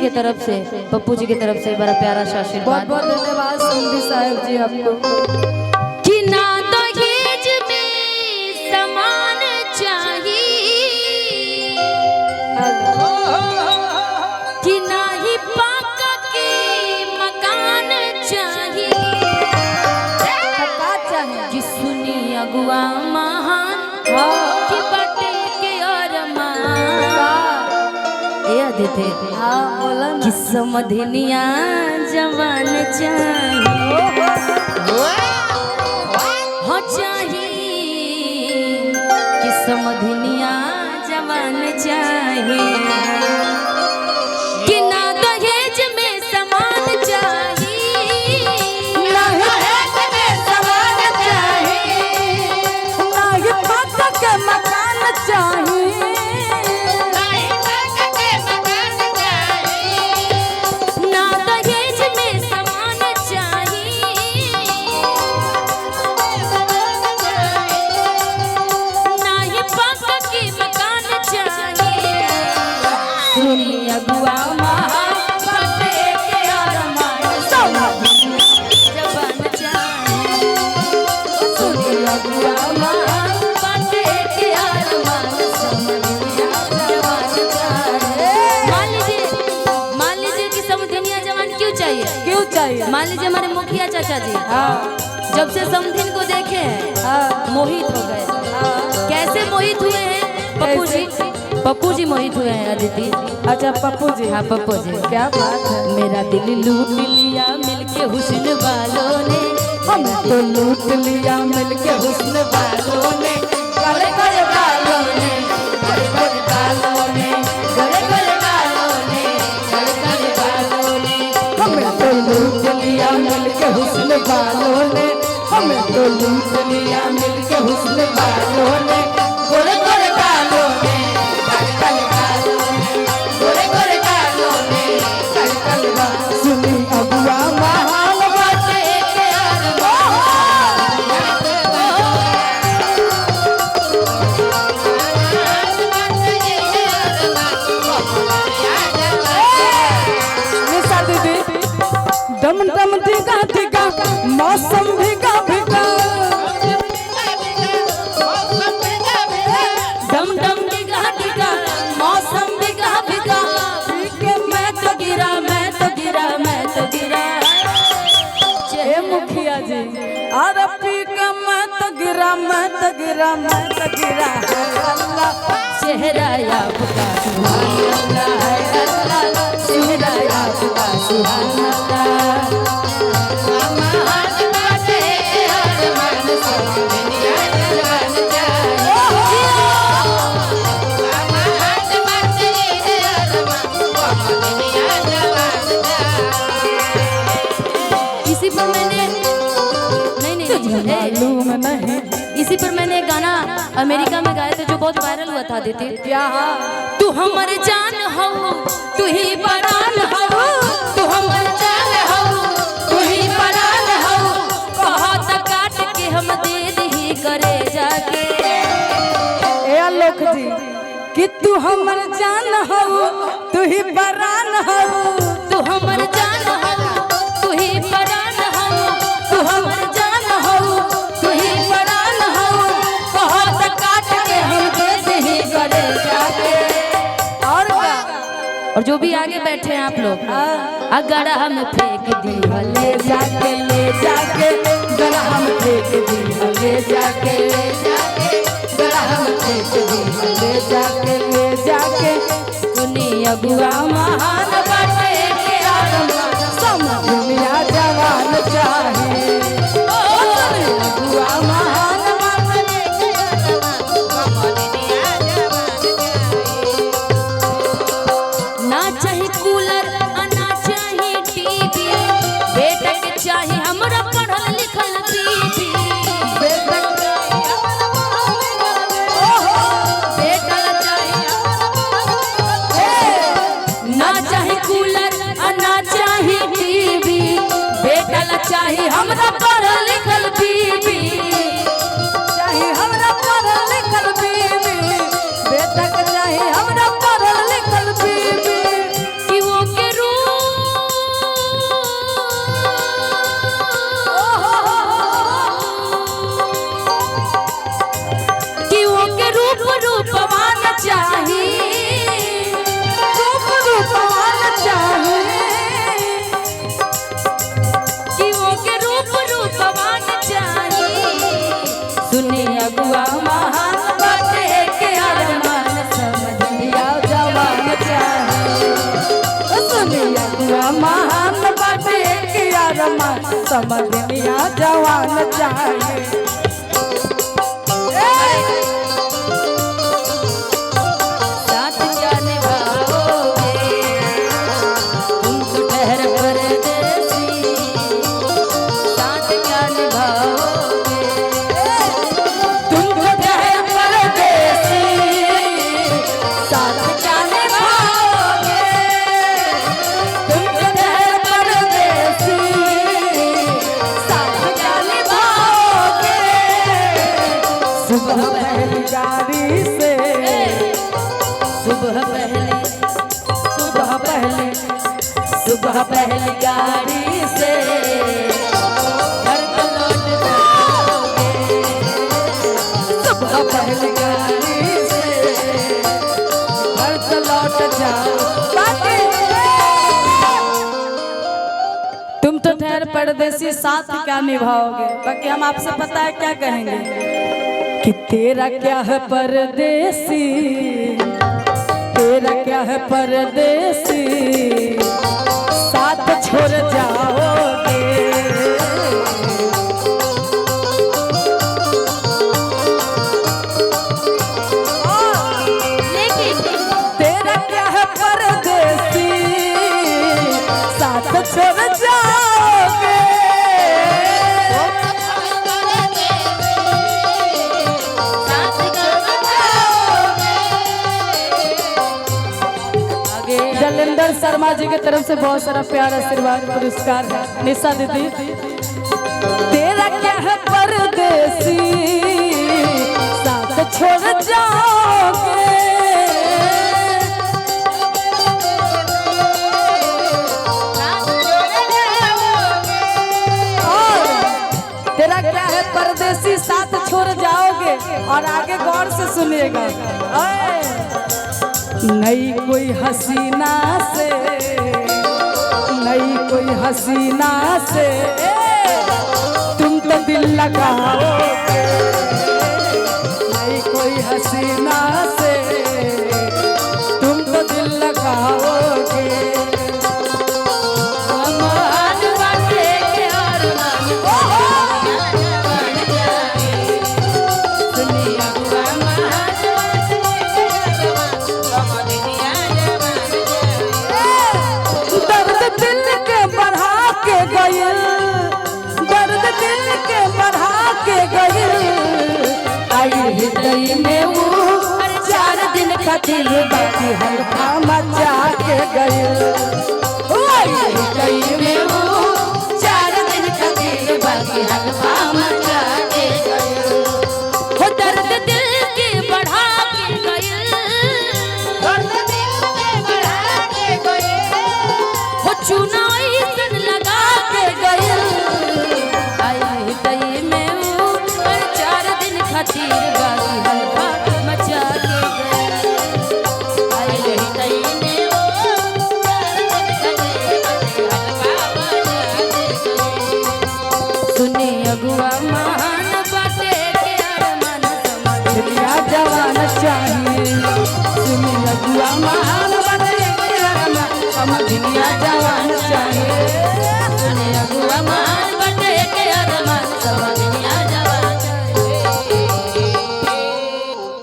की तरफ से, पप्पू जी की तरफ से बड़ा प्यारा सा आशीर्वाद। बहुत बहुत धन्यवाद समधी साहब जी आपको। कि ना दहेज में सामान चाहिए, कि ना ही पक्का के मकान चाहिए, कि सुनी अगुआ महान कि बटे के और आदित्य कि समधिनिया जवान चाहिए, हो चाहिए कि समधिनिया जवान चाहिए, कि ना दहेज में सामान चाहिए, ना दहेज में सामान चाहिए, ना ही पक्का के मकान चाहिए, ना दहेज में सामान चाहिए, ना ही पक्का के मकान चाहिए, सुनी अगुआ महान बटे के अरमान जवान चाहिए, सुनी अगुआ महान बटे के अरमान जवान चाहिए। मान लीजिए कि समधिनिया जवान क्यों चाहिए? क्यों चाहिए? मान लीजिए हमारे मुखिया चाचा जी हाँ जब से समधिन को देखे हैं हाँ मोहित हो गए। कैसे मोहित हुए हैं? पप्पू जी, पप्पू जी मोहित हुए हैं अदिति। अच्छा पप्पू जी, हाँ पप्पू जी, क्या बात है। मेरा दिल लूट लिया मिलके हुस्न वालों ने, हमें तो लूट लिया मिलके हुस्न वालों ने, गोरे गोरे बालों ने, गोरे गोरे बालों ने, गोरे गोरे बालों ने, गोरे गोरे बालों ने, हमें तो लूट लिया मिलके हुस्न वालों ने, हमें तो लूट लिया मिलके हुस्न वालों ने, गोरे गोरे बालों ने, काले काले बालों ने, गोरे गोरे बालों ने, काले काले बालों ने, सुनी अगुआ महान बटे के निशा दीदी, डम डम दिगा दिगा मौसम भीगा भीगा, डम डम डिगा डिगा मौसम डिगा डिगा, मैं तो गिरा मैं तो गिरा मैं तो गिरा, ए मुखिया जी, अरे पी का मैं तो गिरा मैं तो गिरा मैं तो गिरा है अल्लाह, चेहरा आपका सुहाना अल्लाह है अल्लाह, चेहरा आपका सुहाना अल्लाह, महान बाटे अरमान समधिनिया जवान चाहिए, महान बाटे अरमान समधिनिया जवान चाहिए। इसी पर मैंने नहीं मालूम नहीं इसी पर मैंने एक गाना अमेरिका में गाया था जो बहुत वायरल हुआ था दीदी। क्या? तू हमर जान हो तू ही परान हो, तू हमर जान हो तू ही परान हो, बहुत काट के हम दे दी करे जाके, ए आलोक जी, कि तू हमर जान हो तू ही परान हो, तू हमर जान हो तू ही परान हो, तू हमर जान हो तू ही परान हो, बहुत काट के हम दे दी करे जाके। और क्या? और जो भी आगे बैठे हैं आप लोग, अगर हम फेंक दी ले जाके जरा हम फेंक दी ले जाके, जरा हम फेंक दी ले जाके सुनी अगुआ महान बटे के अरमान समधिनिया जवान चाहिए, अगुआ महान बटे के अरमान समधिनिया जवान चाहिए। ना चाहे कूलर ना चाहे टीवी, बेटा के चाहे हमरा पढ़ल लिखल बीबी, बेटा चाहे ना चाहे कूलर ना चाहे टीवी, बेटा चाहे हमरा पढ़ल लिखल बीबी, चाहे हमरा पढ़ल लिखल बीबी, बेटा के चाहे हमरा पढ़ल लिखल बीबी, कि वो के समझनिया जवान चाहिए। साथ क्या निभाओगे तुम तो ठहर परदेसी, साथ क्या निभाओगे तुम तो ठहर परदेसी, साथ क्या निभाओगे, तुम तो ठहर परदेसी, साथ क्या निभाओगे। सुबह पहली गाड़ी से, सुबह पहले सुबह पहली गाड़ी से घर को लौट जाओगे, सुबह पहली गाड़ी से घर से लौट जाओ। तुम तो ठहर परदेसी, साथ क्या निभाओगे। बाकी हम आपसे पता है क्या कहेंगे कि तेरा क्या है परदेसी, तेरा क्या है परदेसी, साथ छोड़ जाओगे। लेकिन तेरा क्या है परदेसी, साथ छोड़ जाओगे। जलेंद्र शर्मा जी की तरफ से बहुत सारा प्यार आशीर्वाद पुरस्कार है। निशा दीदी, तेरा क्या है परदेसी, साथ छोड़ जाओगे। तेरा क्या है परदेसी, साथ छोड़ जाओगे। और आगे गौर से सुनिएगा, नई कोई हसीना से, नई कोई हसीना से तुम तो दिल लगाओगे। नई कोई हसीना से तुम तो दिल लगाओगे। अमान बाटे के और मान जवान जाए, दुनिया हुआ महान जवान, दुनिया जवान जाए। दर्द दिल के बढ़ा के गइल, दर्द दिल के बढ़ा के गइल। आई हृदय में वो 4 दिन खातिर बाकी हल्का मचा के गइल। आई हृदय में वो 4 दिन खातिर बाकी हल्का मचा के गइल। हो दर्द दिल के बढ़ा के गइल, दर्द दिल के बढ़ा के गइल। हो चुनाई सन लगा के गइल। आई हृदय में वो 4 दिन खातिर बाकी हल्का मचा के गइल। आई हृदय में वो 4 दिन खातिर बाकी हल्का मचा के गइल। सुने अगुआ महान बाटे के अरमान समझ दुनिया जवान चाहिए। सुनी लगुआ महान बने के अरमा, हम दुनिया जवान